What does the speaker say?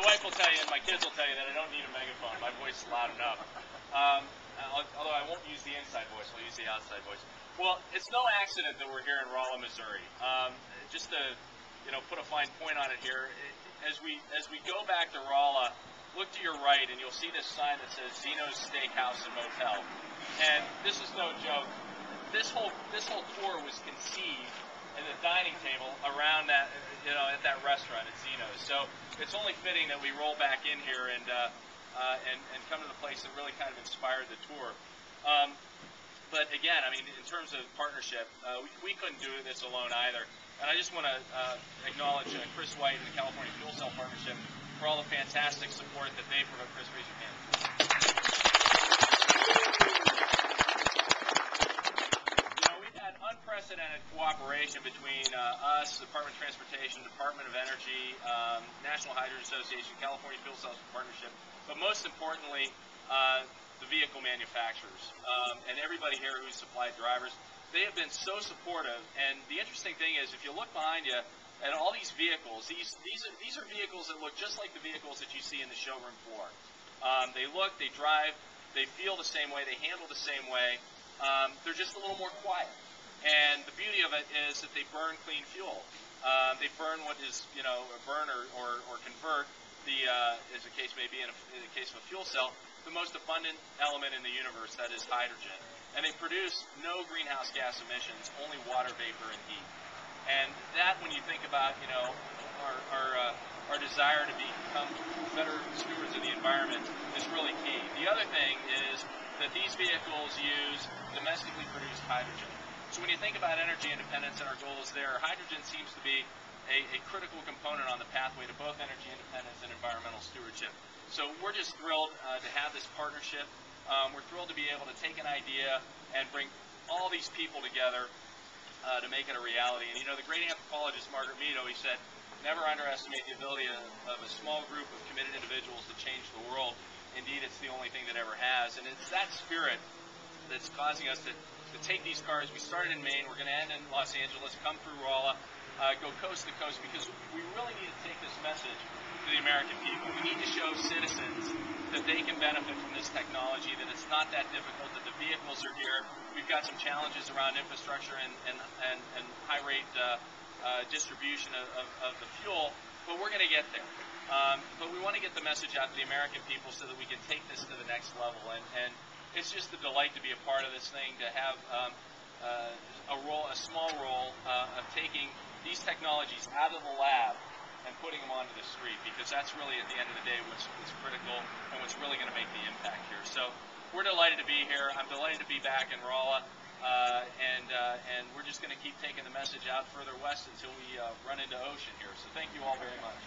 wife will tell you, and my kids will tell you that I don't need a megaphone. My voice is loud enough. Although I won't use the inside voice, I'll use the outside voice. Well, it's no accident that we're here in Rolla, Missouri. Just to put a fine point on it here, as we go back to Rolla, look to your right, and you'll see this sign that says Zeno's Steakhouse and Motel. And this is no joke. This whole tour was conceived at the dining table around that, at that restaurant at Zeno's. So it's only fitting that we roll back in here and come to the place that really kind of inspired the tour. But again, I mean, in terms of partnership, we couldn't do this alone either. And I just want to acknowledge Chris White and the California Fuel Cell Partnership for all the fantastic support that they provide. Chris, raise your hand. We've had unprecedented cooperation between us, the Department of Transportation, Department of Energy, National Hydrogen Association, California Fuel Cell Partnership, but most importantly, the vehicle manufacturers and everybody here who's supplied drivers. They have been so supportive, and the interesting thing is, if you look behind you at all these vehicles, these are vehicles that look just like the vehicles that you see in the showroom floor. They look, they drive, they feel the same way, they handle the same way. They're just a little more quiet, and the beauty of it is that they burn clean fuel. They burn what is, burn or convert as the case may be in the case of a fuel cell, the most abundant element in the universe, that is hydrogen. And they produce no greenhouse gas emissions, only water vapor and heat. And that, when you think about, our desire to become better stewards of the environment, is really key. The other thing is that these vehicles use domestically produced hydrogen. So when you think about energy independence and our goals there, hydrogen seems to be a critical component on the pathway to both energy independence and environmental stewardship. So we're just thrilled to have this partnership. We're thrilled to be able to take an idea and bring all these people together to make it a reality. And the great anthropologist Margaret Mead always said, never underestimate the ability of a small group of committed individuals to change the world. Indeed, it's the only thing that ever has. And it's that spirit that's causing us to take these cars. We started in Maine, we're going to end in Los Angeles, come through Rolla, go coast to coast, because we really need to take this message to the American people. We need to show citizens that they can benefit from this technology, that it's not that difficult, that the vehicles are here. We've got some challenges around infrastructure and high rate distribution of the fuel, but we're going to get there. But we want to get the message out to the American people so that we can take this to the next level. And it's just a delight to be a part of this thing, to have a small role of taking these technologies out of the lab and putting them onto the street, because that's really, at the end of the day, what's critical and what's really going to make the impact here. So we're delighted to be here. I'm delighted to be back in Rolla, and we're just going to keep taking the message out further west until we run into ocean here. So thank you all very much.